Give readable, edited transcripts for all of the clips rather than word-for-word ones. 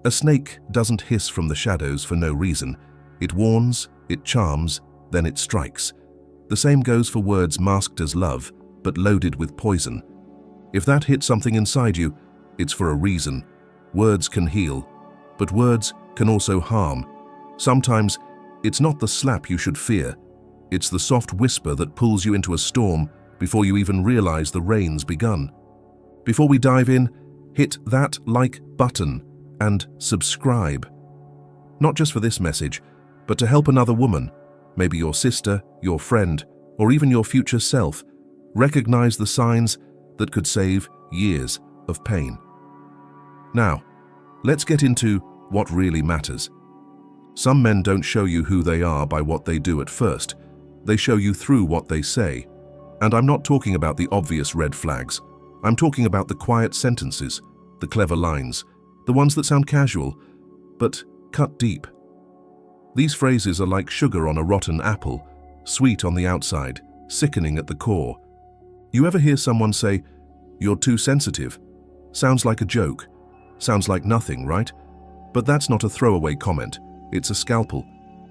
A snake doesn't hiss from the shadows for no reason. It warns, it charms, then it strikes. The same goes for words masked as love, but loaded with poison. If that hits something inside you, it's for a reason. Words can heal, but words can also harm. Sometimes, it's not the slap you should fear. It's the soft whisper that pulls you into a storm before you even realize the rain's begun. Before we dive in, hit that like button and subscribe. Not just for this message, but to help another woman, maybe your sister, your friend, or even your future self, recognize the signs that could save years of pain. Now, let's get into what really matters. Some men don't show you who they are by what they do at first. They show you through what they say. And I'm not talking about the obvious red flags. I'm talking about the quiet sentences, the clever lines, the ones that sound casual, but cut deep. These phrases are like sugar on a rotten apple, sweet on the outside, sickening at the core. You ever hear someone say, "You're too sensitive"? Sounds like a joke. Sounds like nothing, right? But that's not a throwaway comment. It's a scalpel.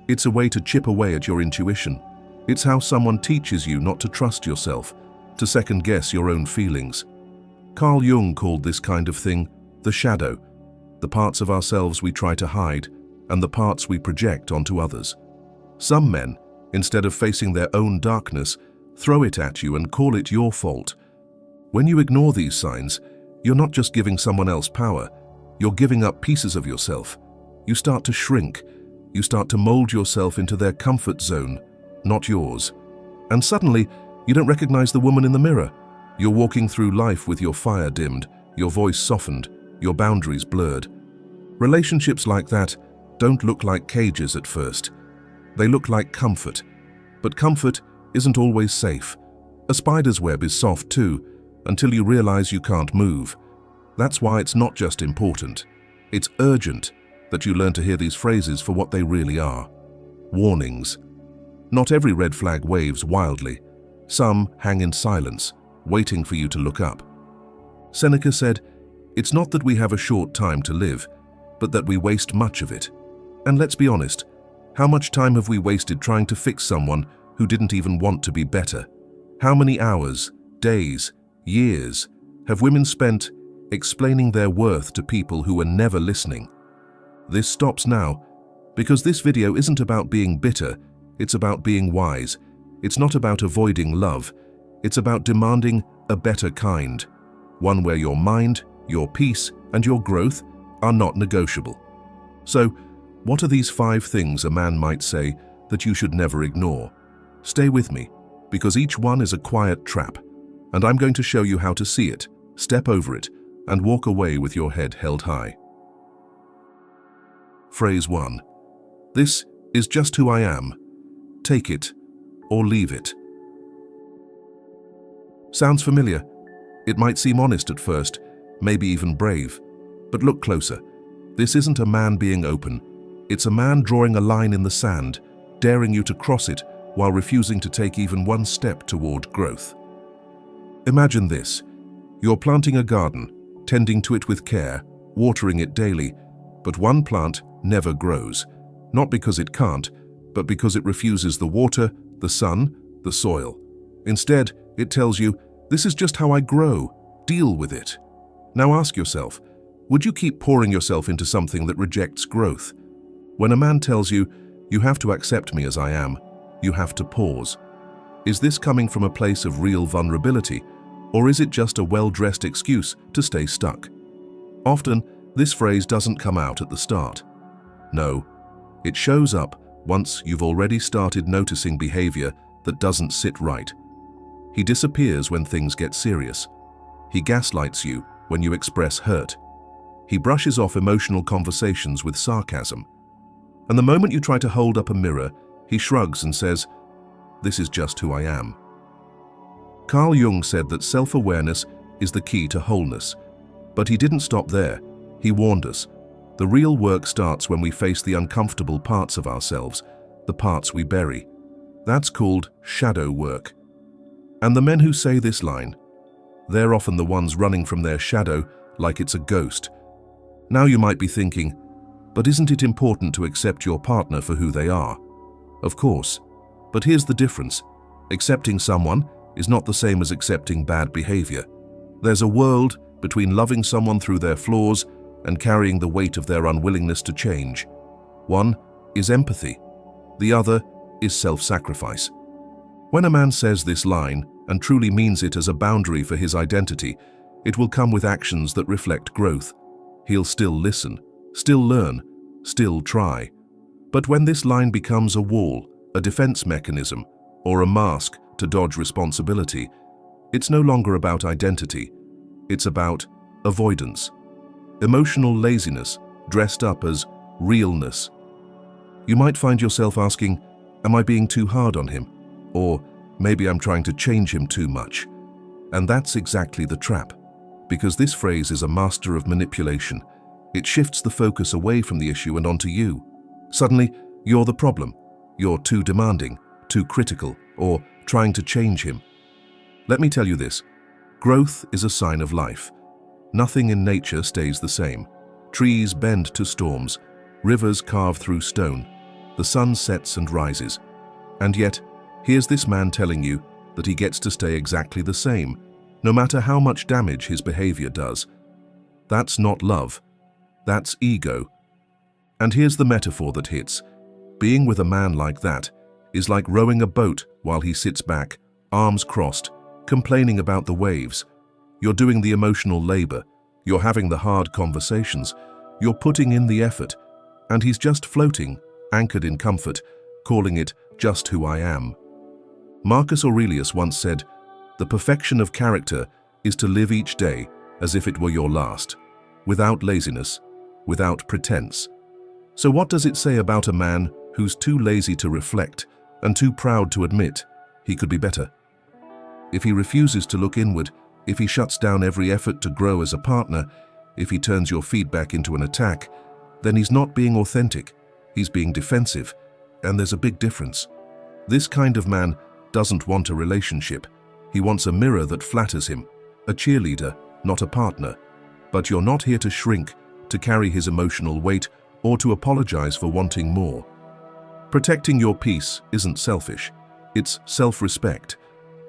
It's a way to chip away at your intuition. It's how someone teaches you not to trust yourself, to second-guess your own feelings. Carl Jung called this kind of thing the shadow, the parts of ourselves we try to hide, and the parts we project onto others. Some men, instead of facing their own darkness, throw it at you and call it your fault. When you ignore these signs, you're not just giving someone else power, you're giving up pieces of yourself. You start to shrink. You start to mold yourself into their comfort zone, not yours. And suddenly, you don't recognize the woman in the mirror. You're walking through life with your fire dimmed, your voice softened, your boundaries blurred. Relationships like that don't look like cages at first. They look like comfort. But comfort isn't always safe. A spider's web is soft too, until you realize you can't move. That's why it's not just important. It's urgent that you learn to hear these phrases for what they really are. Warnings. Not every red flag waves wildly. Some hang in silence, waiting for you to look up. Seneca said, "It's not that we have a short time to live, but that we waste much of it." And let's be honest, how much time have we wasted trying to fix someone who didn't even want to be better? How many hours, days, years have women spent explaining their worth to people who were never listening? This stops now, because this video isn't about being bitter, it's about being wise. It's not about avoiding love, it's about demanding a better kind. One where your mind, your peace, and your growth are not negotiable. So, what are these 5 things a man might say that you should never ignore? Stay with me, because each one is a quiet trap, and I'm going to show you how to see it, step over it, and walk away with your head held high. Phrase 1. This is just who I am. Take it or leave it. Sounds familiar. It might seem honest at first, maybe even brave. But look closer. This isn't a man being open. It's a man drawing a line in the sand, daring you to cross it while refusing to take even one step toward growth. Imagine this. You're planting a garden, tending to it with care, watering it daily, but one plant never grows, not because it can't, but because it refuses the water, the sun, the soil. Instead, it tells you, "This is just how I grow, deal with it." Now ask yourself, would you keep pouring yourself into something that rejects growth? When a man tells you, "You have to accept me as I am," you have to pause. Is this coming from a place of real vulnerability, or is it just a well-dressed excuse to stay stuck? Often, this phrase doesn't come out at the start. No, it shows up once you've already started noticing behavior that doesn't sit right. He disappears when things get serious. He gaslights you when you express hurt. He brushes off emotional conversations with sarcasm. And the moment you try to hold up a mirror, he shrugs and says, "This is just who I am." Carl Jung said that self-awareness is the key to wholeness. But he didn't stop there. He warned us. The real work starts when we face the uncomfortable parts of ourselves, the parts we bury. That's called shadow work. And the men who say this line, they're often the ones running from their shadow like it's a ghost. Now you might be thinking, But isn't it important to accept your partner for who they are? Of course. But here's the difference. Accepting someone is not the same as accepting bad behavior. There's a world between loving someone through their flaws and carrying the weight of their unwillingness to change. One is empathy. The other is self-sacrifice. When a man says this line and truly means it as a boundary for his identity, it will come with actions that reflect growth. He'll still listen, still learn, still try. But when this line becomes a wall, a defense mechanism, or a mask to dodge responsibility, it's no longer about identity. It's about avoidance. Emotional laziness dressed up as realness. You might find yourself asking, am I being too hard on him? Or maybe I'm trying to change him too much. And that's exactly the trap. Because this phrase is a master of manipulation. It shifts the focus away from the issue and onto you. Suddenly, you're the problem. You're too demanding, too critical, or trying to change him. Let me tell you this. Growth is a sign of life. Nothing in nature stays the same. Trees bend to storms. Rivers carve through stone. The sun sets and rises. And yet, here's this man telling you that he gets to stay exactly the same, no matter how much damage his behavior does. That's not love. That's ego. And here's the metaphor that hits. Being with a man like that is like rowing a boat while he sits back, arms crossed, complaining about the waves. You're doing the emotional labor. You're having the hard conversations. You're putting in the effort. And he's just floating, anchored in comfort, calling it just who I am. Marcus Aurelius once said, "The perfection of character is to live each day as if it were your last, without laziness, without pretense." So what does it say about a man who's too lazy to reflect and too proud to admit he could be better? If he refuses to look inward, if he shuts down every effort to grow as a partner, if he turns your feedback into an attack, then he's not being authentic, he's being defensive, and there's a big difference. This kind of man doesn't want a relationship. He wants a mirror that flatters him, a cheerleader, not a partner. But you're not here to shrink, to carry his emotional weight, or to apologize for wanting more. Protecting your peace isn't selfish. It's self-respect.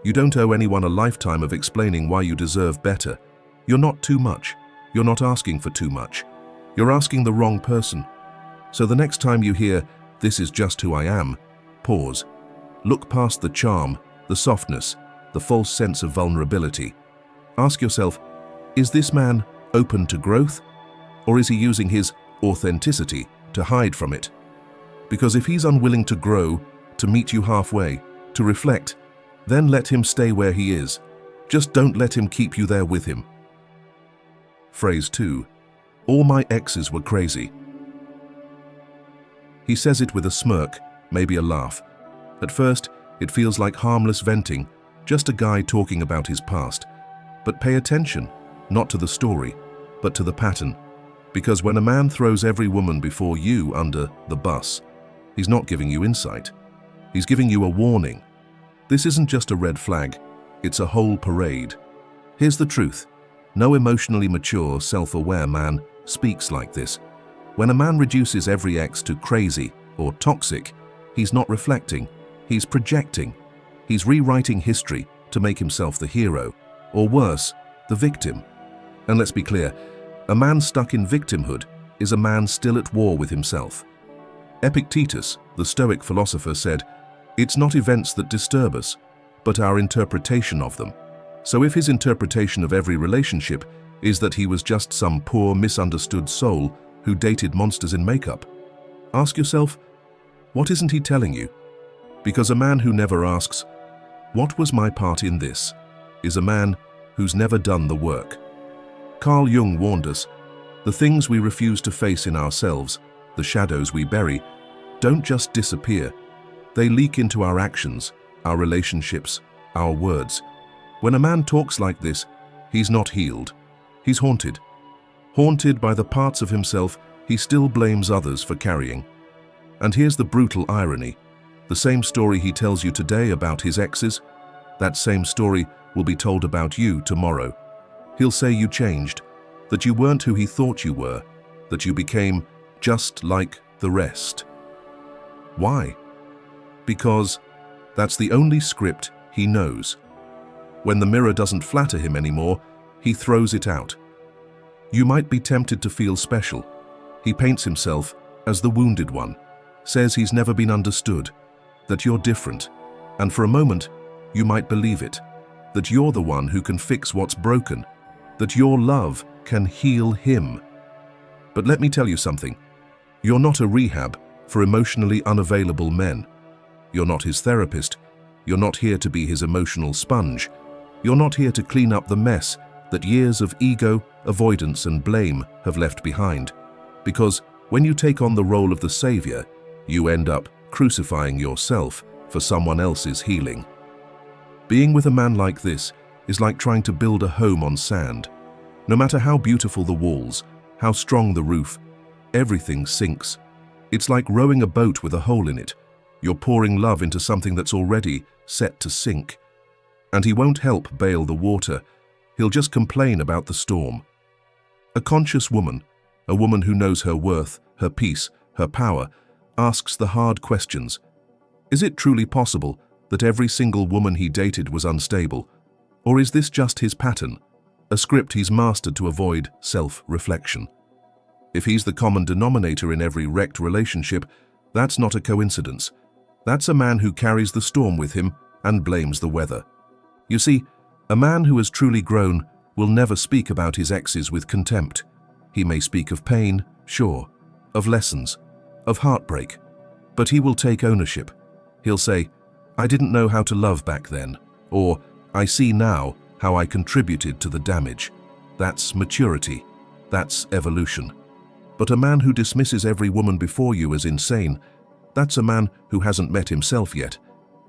You don't owe anyone a lifetime of explaining why you deserve better. You're not too much. You're not asking for too much. You're asking the wrong person. So the next time you hear, "This is just who I am," pause. Look past the charm, the softness, the false sense of vulnerability. Ask yourself, is this man open to growth? Or is he using his authenticity to hide from it? Because if he's unwilling to grow, to meet you halfway, to reflect, then let him stay where he is. Just don't let him keep you there with him. Phrase 2. All my exes were crazy. He says it with a smirk, maybe a laugh. At first, it feels like harmless venting, just a guy talking about his past. But pay attention, not to the story, but to the pattern. Because when a man throws every woman before you under the bus, he's not giving you insight. He's giving you a warning. This isn't just a red flag, it's a whole parade. Here's the truth. No emotionally mature, self-aware man speaks like this. When a man reduces every ex to crazy or toxic, he's not reflecting, he's projecting. He's rewriting history to make himself the hero, or worse, the victim. And let's be clear, a man stuck in victimhood is a man still at war with himself. Epictetus, the Stoic philosopher, said, "It's not events that disturb us, but our interpretation of them." So if his interpretation of every relationship is that he was just some poor, misunderstood soul who dated monsters in makeup, ask yourself, what isn't he telling you? Because a man who never asks, "What was my part in this?" is a man who's never done the work. Carl Jung warned us, the things we refuse to face in ourselves, the shadows we bury, don't just disappear. They leak into our actions, our relationships, our words. When a man talks like this, he's not healed. He's haunted. Haunted by the parts of himself he still blames others for carrying. And here's the brutal irony. The same story he tells you today about his exes, that same story will be told about you tomorrow. He'll say you changed, that you weren't who he thought you were, that you became just like the rest. Why? Because that's the only script he knows. When the mirror doesn't flatter him anymore, he throws it out. You might be tempted to feel special. He paints himself as the wounded one, says he's never been understood, that you're different, and for a moment, you might believe it, that you're the one who can fix what's broken, that your love can heal him. But let me tell you something. You're not a rehab for emotionally unavailable men. You're not his therapist. You're not here to be his emotional sponge. You're not here to clean up the mess that years of ego, avoidance, and blame have left behind. Because when you take on the role of the savior, you end up crucifying yourself for someone else's healing. Being with a man like this is like trying to build a home on sand. No matter how beautiful the walls, how strong the roof, everything sinks. It's like rowing a boat with a hole in it. You're pouring love into something that's already set to sink. And he won't help bail the water. He'll just complain about the storm. A conscious woman, a woman who knows her worth, her peace, her power, asks the hard questions. Is it truly possible that every single woman he dated was unstable? Or is this just his pattern, a script he's mastered to avoid self-reflection? If he's the common denominator in every wrecked relationship, that's not a coincidence. That's a man who carries the storm with him and blames the weather. You see, a man who has truly grown will never speak about his exes with contempt. He may speak of pain, sure, of lessons, of heartbreak, but he will take ownership. He'll say, "I didn't know how to love back then," or "I see now how I contributed to the damage." That's maturity. That's evolution. But a man who dismisses every woman before you as insane, that's a man who hasn't met himself yet.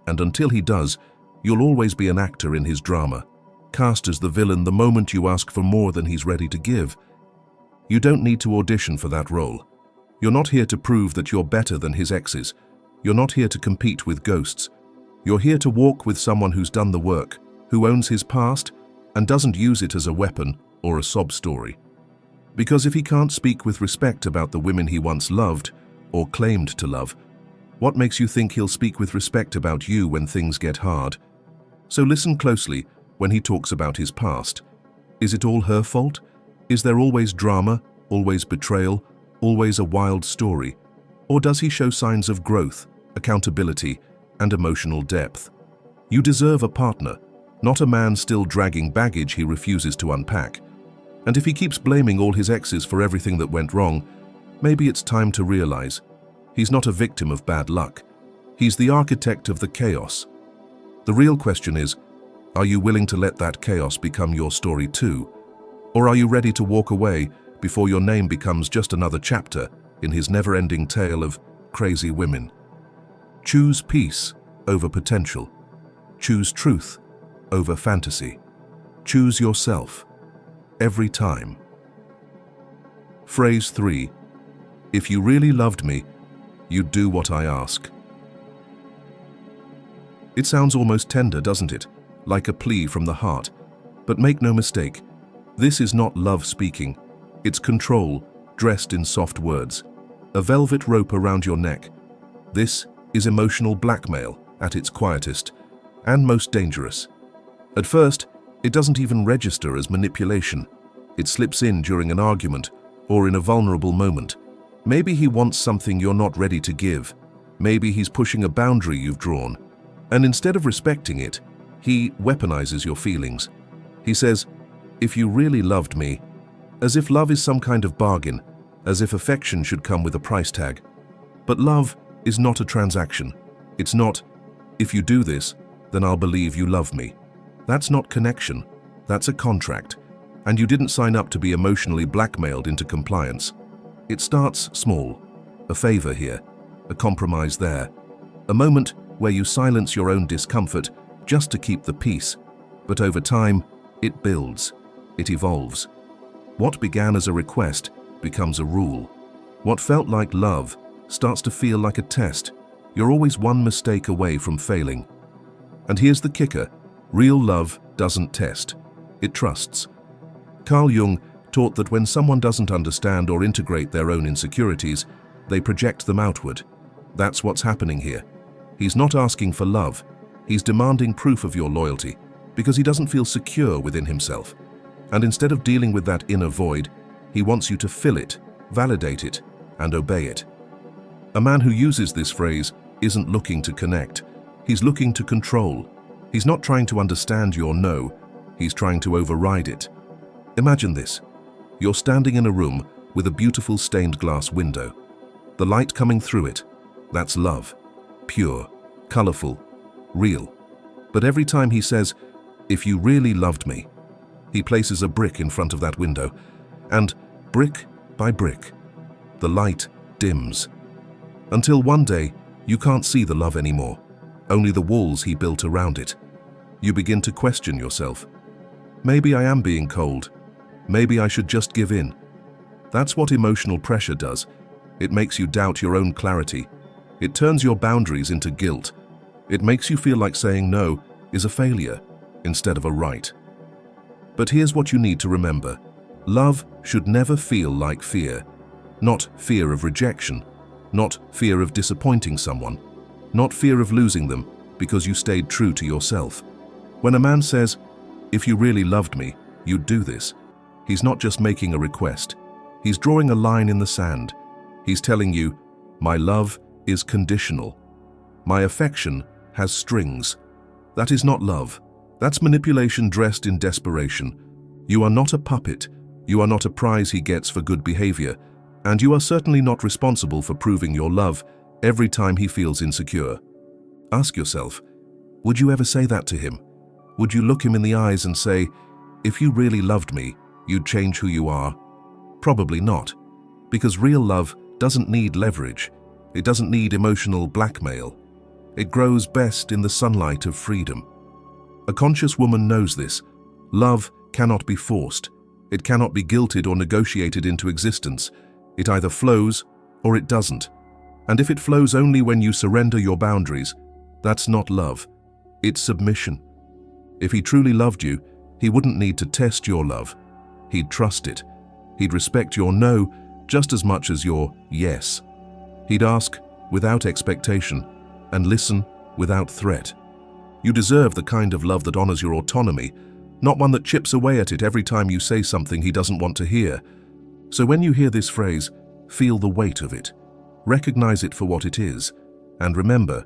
And until he does, you'll always be an actor in his drama, cast as the villain the moment you ask for more than he's ready to give. You don't need to audition for that role. You're not here to prove that you're better than his exes. You're not here to compete with ghosts. You're here to walk with someone who's done the work, who owns his past, and doesn't use it as a weapon or a sob story. Because if he can't speak with respect about the women he once loved, or claimed to love, what makes you think he'll speak with respect about you when things get hard? So listen closely when he talks about his past. Is it all her fault? Is there always drama, always betrayal, always a wild story? Or does he show signs of growth, accountability, and emotional depth? You deserve a partner, not a man still dragging baggage he refuses to unpack. And if he keeps blaming all his exes for everything that went wrong, maybe it's time to realize he's not a victim of bad luck. He's the architect of the chaos. The real question is, are you willing to let that chaos become your story too? Or are you ready to walk away before your name becomes just another chapter in his never-ending tale of crazy women? Choose peace over potential. Choose truth over fantasy. Choose yourself. Every time. Phrase 3. If you really loved me, you'd do what I ask. It sounds almost tender, doesn't it? Like a plea from the heart. But make no mistake, this is not love speaking. It's control, dressed in soft words. A velvet rope around your neck. This is emotional blackmail at its quietest and most dangerous. At first, it doesn't even register as manipulation. It slips in during an argument or in a vulnerable moment. Maybe he wants something you're not ready to give. Maybe he's pushing a boundary you've drawn. And instead of respecting it, he weaponizes your feelings. He says, "If you really loved me," as if love is some kind of bargain, as if affection should come with a price tag. But love is not a transaction. It's not, "If you do this, then I'll believe you love me." That's not connection. That's a contract. And you didn't sign up to be emotionally blackmailed into compliance. It starts small. A favor here, a compromise there. A moment where you silence your own discomfort just to keep the peace. But over time, it builds. It evolves. What began as a request becomes a rule. What felt like love starts to feel like a test. You're always one mistake away from failing. And here's the kicker. Real love doesn't test. It trusts. Carl Jung taught that when someone doesn't understand or integrate their own insecurities, they project them outward. That's what's happening here. He's not asking for love. He's demanding proof of your loyalty because he doesn't feel secure within himself. And instead of dealing with that inner void, he wants you to fill it, validate it, and obey it. A man who uses this phrase isn't looking to connect. He's looking to control. He's not trying to understand your no. He's trying to override it. Imagine this. You're standing in a room with a beautiful stained glass window. The light coming through it, that's love. Pure, colorful, real. But every time he says, "If you really loved me," he places a brick in front of that window, and brick by brick, the light dims. Until one day, you can't see the love anymore, only the walls he built around it. You begin to question yourself. Maybe I am being cold. Maybe I should just give in. That's what emotional pressure does. It makes you doubt your own clarity. It turns your boundaries into guilt. It makes you feel like saying no is a failure instead of a right. But here's what you need to remember. Love should never feel like fear. Not fear of rejection, not fear of disappointing someone, not fear of losing them because you stayed true to yourself. When a man says, "If you really loved me, you'd do this," he's not just making a request. He's drawing a line in the sand. He's telling you, "My love is conditional. My affection has strings." That is not love. That's manipulation dressed in desperation. You are not a puppet. You are not a prize he gets for good behavior. And you are certainly not responsible for proving your love every time he feels insecure. Ask yourself, would you ever say that to him? Would you look him in the eyes and say, "If you really loved me, you'd change who you are"? Probably not. Because real love doesn't need leverage. It doesn't need emotional blackmail. It grows best in the sunlight of freedom. A conscious woman knows this. Love cannot be forced. It cannot be guilted or negotiated into existence. It either flows or it doesn't. And if it flows only when you surrender your boundaries, that's not love. It's submission. If he truly loved you, he wouldn't need to test your love. He'd trust it. He'd respect your no just as much as your yes. He'd ask without expectation and listen without threat. You deserve the kind of love that honors your autonomy, not one that chips away at it every time you say something he doesn't want to hear. So when you hear this phrase, feel the weight of it. Recognize it for what it is. And remember,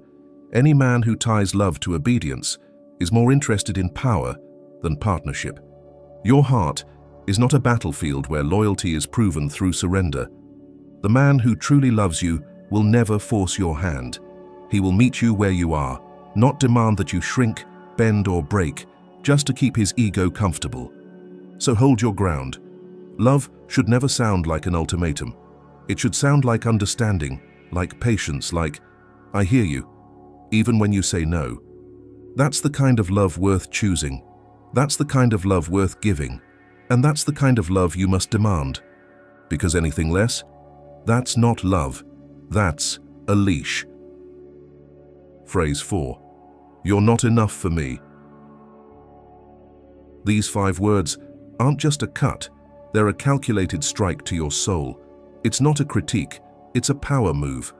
any man who ties love to obedience is more interested in power than partnership. Your heart is not a battlefield where loyalty is proven through surrender. The man who truly loves you will never force your hand. He will meet you where you are, not demand that you shrink, bend, or break, just to keep his ego comfortable. So hold your ground. Love should never sound like an ultimatum. It should sound like understanding, like patience, like, "I hear you," even when you say no. That's the kind of love worth choosing. That's the kind of love worth giving. And that's the kind of love you must demand. Because anything less, that's not love. That's a leash. Phrase 4. You're not enough for me. These 5 words aren't just a cut. They're a calculated strike to your soul. It's not a critique. It's a power move.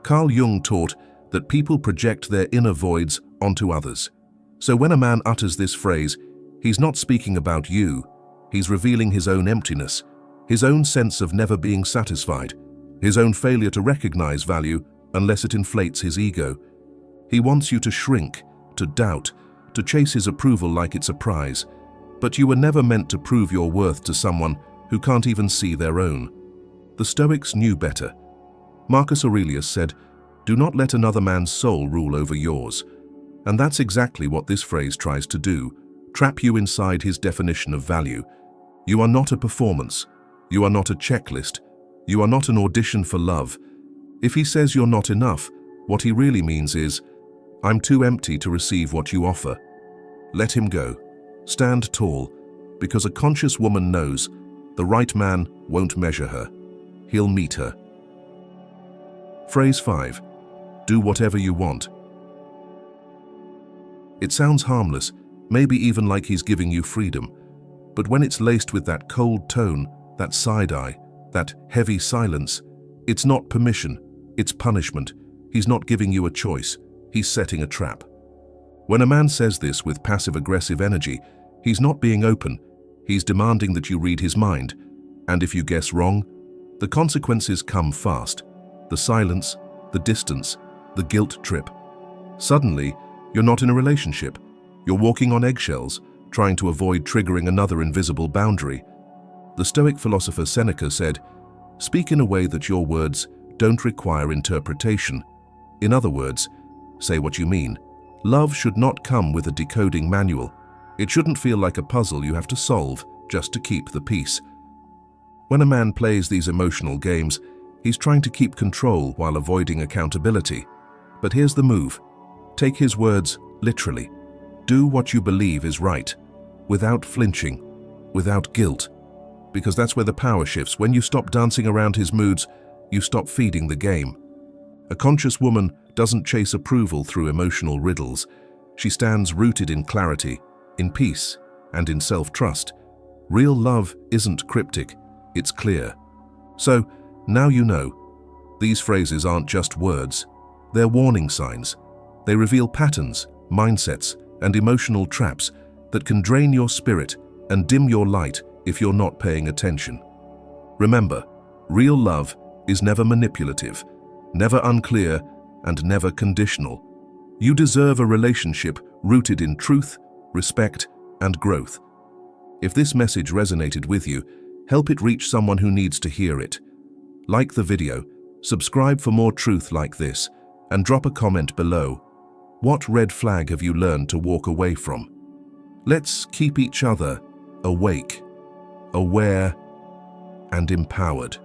Carl Jung taught that people project their inner voids onto others. So when a man utters this phrase, he's not speaking about you. He's revealing his own emptiness, his own sense of never being satisfied, his own failure to recognize value unless it inflates his ego. He wants you to shrink, to doubt, to chase his approval like it's a prize. But you were never meant to prove your worth to someone who can't even see their own. The Stoics knew better. Marcus Aurelius said, "Do not let another man's soul rule over yours." And that's exactly what this phrase tries to do, trap you inside his definition of value. You are not a performance. You are not a checklist. You are not an audition for love. If he says you're not enough, what he really means is, "I'm too empty to receive what you offer." Let him go. Stand tall, because a conscious woman knows the right man won't measure her. He'll meet her. Phrase 5. Do whatever you want. It sounds harmless, maybe even like he's giving you freedom. But when it's laced with that cold tone, that side eye, that heavy silence, it's not permission, it's punishment. He's not giving you a choice, he's setting a trap. When a man says this with passive-aggressive energy, he's not being open, he's demanding that you read his mind. And if you guess wrong, the consequences come fast. The silence, the distance, the guilt trip. Suddenly, you're not in a relationship. You're walking on eggshells, trying to avoid triggering another invisible boundary. The Stoic philosopher Seneca said, "Speak in a way that your words don't require interpretation." In other words, say what you mean. Love should not come with a decoding manual. It shouldn't feel like a puzzle you have to solve just to keep the peace. When a man plays these emotional games, he's trying to keep control while avoiding accountability. But here's the move. Take his words literally. Do what you believe is right, without flinching, without guilt. Because that's where the power shifts. When you stop dancing around his moods, you stop feeding the game. A conscious woman doesn't chase approval through emotional riddles. She stands rooted in clarity, in peace, and in self-trust. Real love isn't cryptic, it's clear. So, now you know. These phrases aren't just words. They're warning signs. They reveal patterns, mindsets, and emotional traps that can drain your spirit and dim your light if you're not paying attention. Remember, real love is never manipulative, never unclear, and never conditional. You deserve a relationship rooted in truth, respect, and growth. If this message resonated with you, help it reach someone who needs to hear it. Like the video, subscribe for more truth like this, and drop a comment below. What red flag have you learned to walk away from? Let's keep each other awake, aware, and empowered.